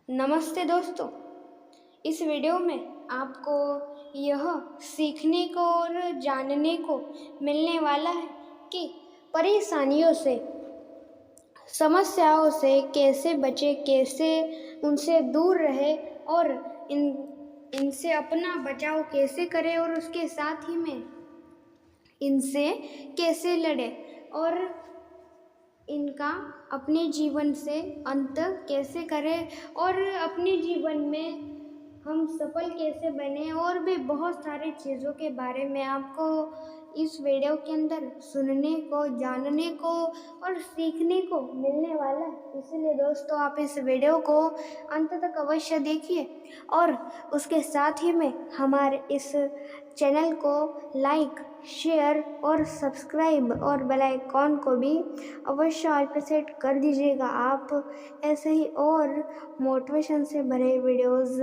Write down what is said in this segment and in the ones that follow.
नमस्ते दोस्तों। इस वीडियो में आपको यह सीखने को और जानने को मिलने वाला है कि परेशानियों से, समस्याओं से कैसे बचे, कैसे उनसे दूर रहे और इनसे अपना बचाव कैसे करें और उसके साथ ही में इनसे कैसे लड़े और इनका अपने जीवन से अंत कैसे करें और अपने जीवन में हम सफल कैसे बने और भी बहुत सारी चीज़ों के बारे में आपको इस वीडियो के अंदर सुनने को, जानने को और सीखने को मिलने वाला है। इसलिए दोस्तों आप इस वीडियो को अंत तक अवश्य देखिए और उसके साथ ही में हमारे इस चैनल को लाइक, शेयर और सब्सक्राइब और बेल आइकॉन को भी अवश्य ऑल पे सेट कर दीजिएगा। आप ऐसे ही और मोटिवेशन से भरे वीडियोस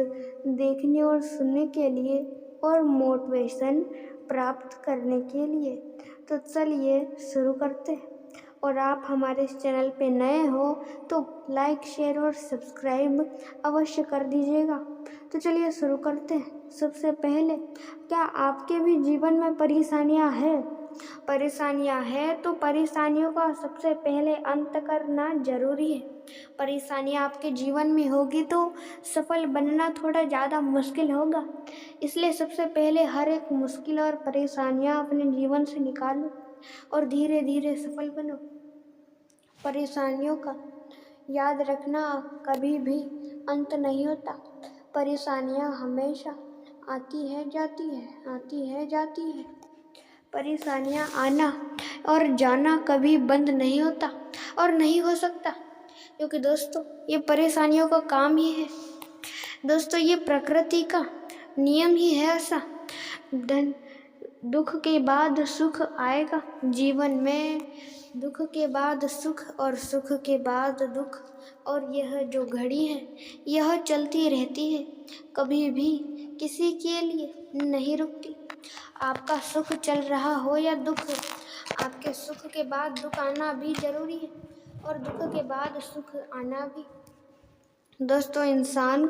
देखने और सुनने के लिए और मोटिवेशन प्राप्त करने के लिए। तो चलिए शुरू करते हैं। और आप हमारे इस चैनल पे नए हो तो लाइक, शेयर और सब्सक्राइब अवश्य कर दीजिएगा। तो चलिए शुरू करते हैं। सबसे पहले, क्या आपके भी जीवन में परेशानियां हैं? परेशानियां हैं तो परेशानियों का सबसे पहले अंत करना जरूरी है। परेशानियां आपके जीवन में होगी तो सफल बनना थोड़ा ज़्यादा मुश्किल होगा। इसलिए सबसे पहले हर एक मुश्किल और परेशानियां अपने जीवन से निकालो और धीरे धीरे सफल बनो। परेशानियों का याद रखना कभी भी अंत नहीं होता। परेशानियां हमेशा आती है जाती है, आती है जाती है। परेशानियां आना और जाना कभी बंद नहीं होता और नहीं हो सकता, क्योंकि दोस्तों ये परेशानियों का काम ही है। दोस्तों ये प्रकृति का नियम ही है ऐसा। दुख के बाद सुख आएगा जीवन में, दुख के बाद सुख और सुख के बाद दुख, और यह जो घड़ी है यह चलती रहती है, कभी भी किसी के लिए नहीं रुकती। आपका सुख चल रहा हो या दुख, आपके सुख के बाद दुख आना भी जरूरी है और दुख के बाद सुख आना भी। दोस्तों इंसान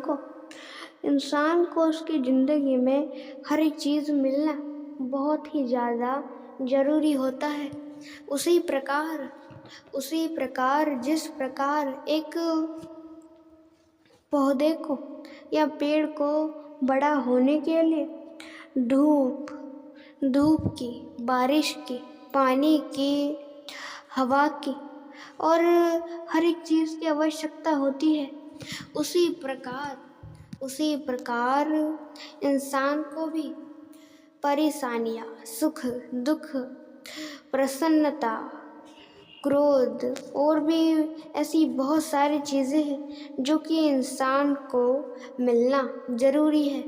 को उसकी ज़िंदगी में हर एक चीज़ मिलना बहुत ही ज़्यादा ज़रूरी होता है। उसी प्रकार जिस प्रकार एक पौधे को या पेड़ को बड़ा होने के लिए धूप की, बारिश की, पानी की, हवा की और हर एक चीज़ की आवश्यकता होती है, उसी प्रकार इंसान को भी परेशानियाँ, सुख, दुख, प्रसन्नता, क्रोध और भी ऐसी बहुत सारी चीज़ें हैं जो कि इंसान को मिलना ज़रूरी है।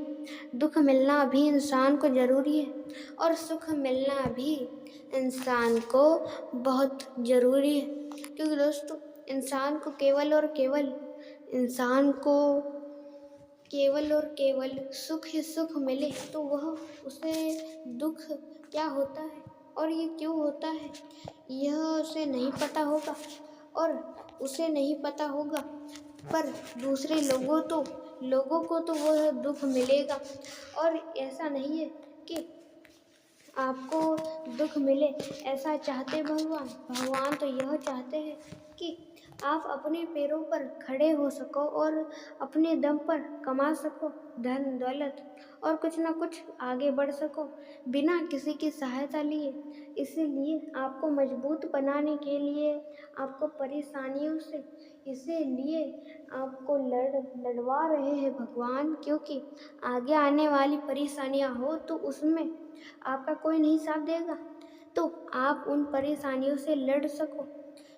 दुख मिलना भी इंसान को ज़रूरी है और सुख मिलना भी इंसान को बहुत ज़रूरी है, क्योंकि दोस्तों इंसान को केवल और केवल सुख ही सुख मिले तो वह उसे दुख क्या होता है और ये क्यों होता है यह उसे नहीं पता होगा और उसे नहीं पता होगा, पर दूसरे लोगों को तो वह दुख मिलेगा। और ऐसा नहीं है कि आपको दुख मिले, ऐसा चाहते भगवान तो यह चाहते हैं कि आप अपने पैरों पर खड़े हो सको और अपने दम पर कमा सको धन दौलत और कुछ ना कुछ आगे बढ़ सको बिना किसी की सहायता लिए। इसीलिए आपको मजबूत बनाने के लिए, आपको परेशानियों से इसीलिए आपको लड़वा रहे हैं भगवान, क्योंकि आगे आने वाली परेशानियां हो तो उसमें आपका कोई नहीं साथ देगा, तो आप उन परेशानियों से लड़ सको।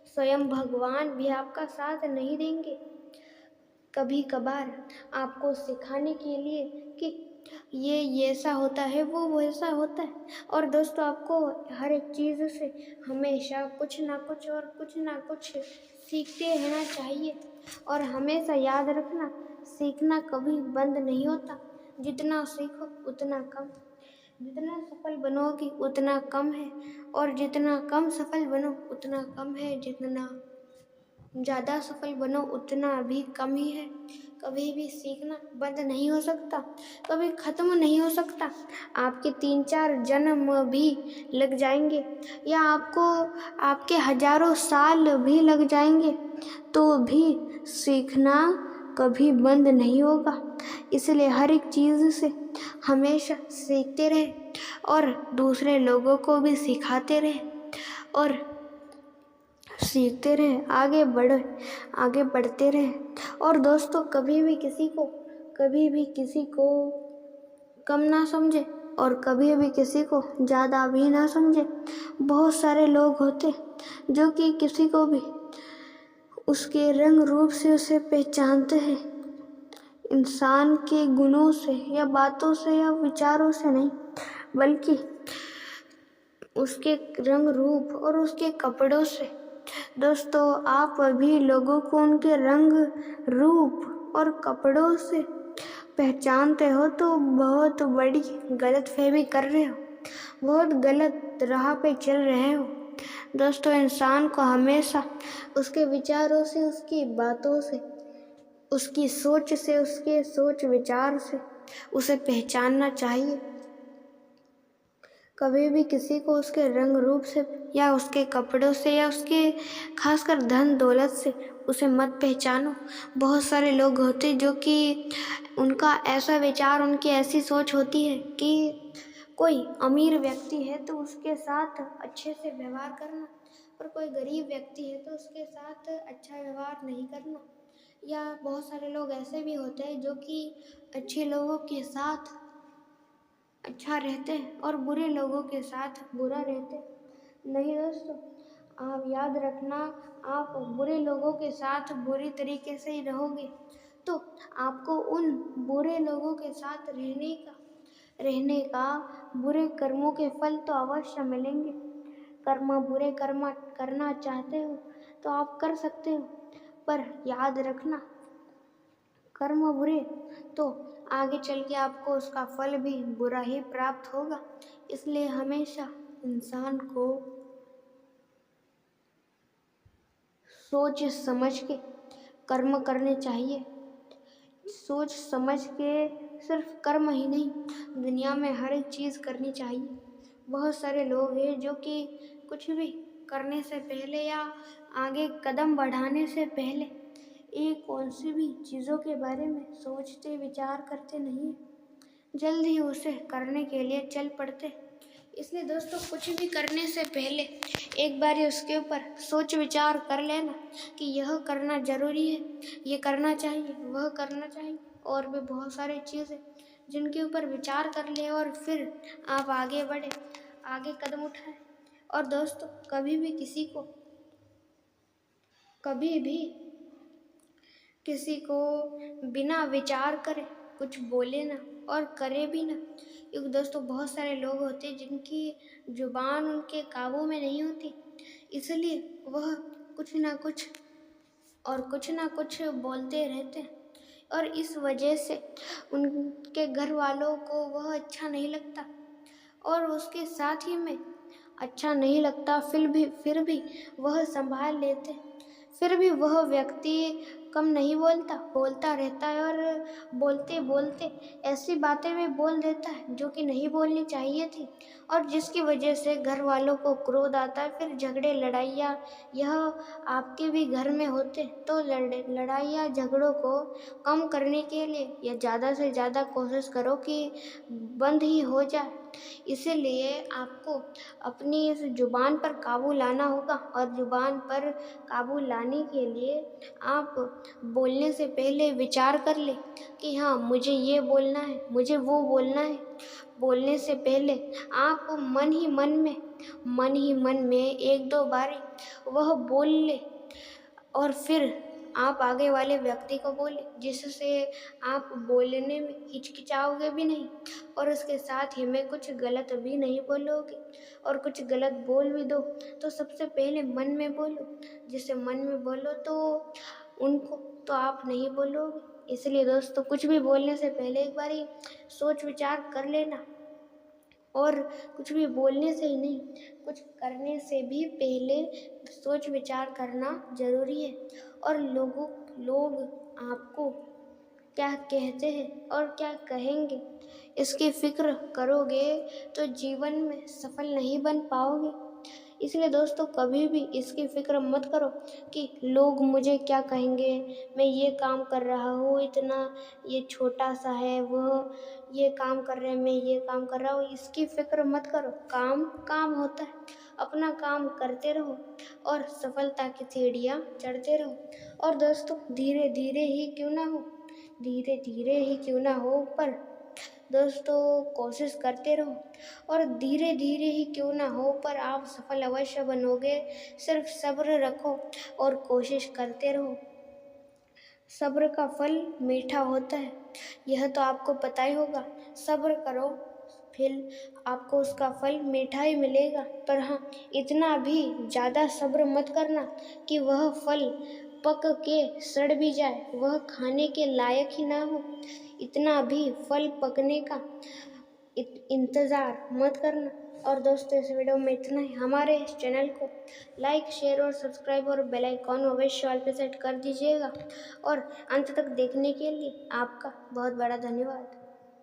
स्वयं भगवान भी आपका साथ नहीं देंगे, कभी कभार आपको सिखाने के लिए कि ये ऐसा होता है, वो वैसा होता है। और दोस्तों आपको हर एक चीज़ से हमेशा कुछ ना कुछ सीखते रहना चाहिए और हमेशा याद रखना, सीखना कभी बंद नहीं होता। जितना सीखो उतना कम, जितना सफल बनोगे उतना कम है और जितना कम सफल बनो उतना कम है। जितना ज़्यादा सफल बनो उतना भी कम ही है। कभी भी सीखना बंद नहीं हो सकता, कभी ख़त्म नहीं हो सकता। आपके 3-4 जन्म भी लग जाएंगे या आपको आपके हज़ारों साल भी लग जाएंगे तो भी सीखना कभी बंद नहीं होगा। इसलिए हर एक चीज़ से हमेशा सीखते रहे और दूसरे लोगों को भी सिखाते रहे और सीखते रहे, आगे बढ़ते रहे। और दोस्तों, कभी भी किसी को कम ना समझे और कभी भी किसी को ज़्यादा भी ना समझे। बहुत सारे लोग होते जो कि किसी को भी उसके रंग रूप से उसे पहचानते हैं, इंसान के गुणों से या बातों से या विचारों से नहीं, बल्कि उसके रंग रूप और उसके कपड़ों से। दोस्तों, आप भी लोगों को उनके रंग रूप और कपड़ों से पहचानते हो तो बहुत बड़ी गलतफहमी कर रहे हो, बहुत गलत राह पे चल रहे हो। दोस्तों, इंसान को हमेशा उसके विचारों से, उसकी बातों से, उसकी सोच से, उसके सोच विचार से उसे पहचानना चाहिए। कभी भी किसी को उसके रंग रूप से या उसके कपड़ों से या उसके खासकर धन दौलत से उसे मत पहचानो। बहुत सारे लोग होते जो कि उनका ऐसा विचार, उनकी ऐसी सोच होती है कि कोई अमीर व्यक्ति है तो उसके साथ अच्छे से व्यवहार करना और कोई गरीब व्यक्ति है तो उसके साथ अच्छा व्यवहार नहीं करना। या बहुत सारे लोग ऐसे भी होते हैं जो कि अच्छे लोगों के साथ अच्छा रहते हैं और बुरे लोगों के साथ बुरा रहते हैं। नहीं दोस्तों, आप याद रखना, आप बुरे लोगों के साथ बुरी तरीके से ही रहोगे तो आपको उन बुरे लोगों के साथ रहने का बुरे कर्मों के फल तो अवश्य मिलेंगे। बुरे कर्म करना चाहते हो तो आप कर सकते हो, पर याद रखना, कर्म बुरे तो आगे चल के आपको उसका फल भी बुरा ही प्राप्त होगा। इसलिए हमेशा इंसान को सोच समझ के कर्म करने चाहिए। सोच समझ के सिर्फ कर्म ही नहीं, दुनिया में हर एक चीज़ करनी चाहिए। बहुत सारे लोग हैं जो कि कुछ भी करने से पहले या आगे कदम बढ़ाने से पहले एक कौन सी भी चीज़ों के बारे में सोचते विचार करते नहीं हैं, जल्द ही उसे करने के लिए चल पड़ते। इसलिए दोस्तों, कुछ भी करने से पहले एक बार उसके ऊपर सोच विचार कर लेना कि यह करना ज़रूरी है, ये करना चाहिए, वह करना चाहिए, और भी बहुत सारी चीज़ें जिनके ऊपर विचार कर ले और फिर आप आगे बढ़े, आगे कदम उठाएं। और दोस्तों, कभी भी किसी को बिना विचार करे कुछ बोले ना और करे भी ना, क्योंकि दोस्तों बहुत सारे लोग होते हैं जिनकी जुबान उनके काबू में नहीं होती, इसलिए वह कुछ ना कुछ बोलते रहते हैं और इस वजह से उनके घर वालों को वह अच्छा नहीं लगता और उसके साथ ही में अच्छा नहीं लगता। फिर भी वह संभाल लेते, फिर भी वह व्यक्ति कम नहीं बोलता रहता है और बोलते बोलते ऐसी बातें भी बोल देता है जो कि नहीं बोलनी चाहिए थी, और जिसकी वजह से घर वालों को क्रोध आता है। फिर झगड़े लड़ाइयाँ यह आपके भी घर में होते, तो लड़ाइयाँ झगड़ों को कम करने के लिए या ज़्यादा से ज़्यादा कोशिश करो कि बंद ही हो जाए। इसीलिए आपको अपनी इस जुबान पर काबू लाना होगा, और जुबान पर काबू लाने के लिए आप बोलने से पहले विचार कर ले कि हाँ, मुझे ये बोलना है, मुझे वो बोलना है। बोलने से पहले आप मन ही मन में 1-2 बार वह बोल ले और फिर आप आगे वाले व्यक्ति को बोले, जिससे आप बोलने में हिचकिचाओगे भी नहीं और उसके साथ ही में कुछ गलत भी नहीं बोलोगे। और कुछ गलत बोल भी दो तो सबसे पहले मन में बोलो, जिससे मन में बोलो तो उनको तो आप नहीं बोलोगे। इसलिए दोस्तों, कुछ भी बोलने से पहले एक बार सोच विचार कर लेना और कुछ भी बोलने से ही नहीं, कुछ करने से भी पहले सोच विचार करना ज़रूरी है। और लोग आपको क्या कहते हैं और क्या कहेंगे, इसकी फ़िक्र करोगे तो जीवन में सफल नहीं बन पाओगे। इसलिए दोस्तों कभी भी इसकी फ़िक्र मत करो कि लोग मुझे क्या कहेंगे, मैं ये काम कर रहा हूँ इतना, ये छोटा-सा है, वह ये काम कर रहे हैं, मैं ये काम कर रहा हूँ, इसकी फ़िक्र मत करो। काम, काम होता है। अपना काम करते रहो और सफलता की सीढ़ियाँ चढ़ते रहो। और दोस्तों धीरे-धीरे ही क्यों ना हो, धीरे-धीरे ही क्यों ना हो, पर दोस्तों कोशिश करते रहो और धीरे-धीरे ही क्यों ना हो, पर आप सफल अवश्य बनोगे। सिर्फ सब्र रखो और कोशिश करते रहो। सब्र का फल मीठा होता है, यह तो आपको पता ही होगा। सब्र करो, फिर आपको उसका फल मीठा ही मिलेगा। पर हाँ, इतना भी ज़्यादा सब्र मत करना कि वह फल पक के सड़ भी जाए, वह खाने के लायक ही ना हो। इतना भी फल पकने का इंतज़ार मत करना। और दोस्तों इस वीडियो में इतना ही। हमारे इस चैनल को लाइक, शेयर और सब्सक्राइब और बेल आइकॉन अवश्य ऑल पे सेट कर दीजिएगा। और अंत तक देखने के लिए आपका बहुत बड़ा धन्यवाद।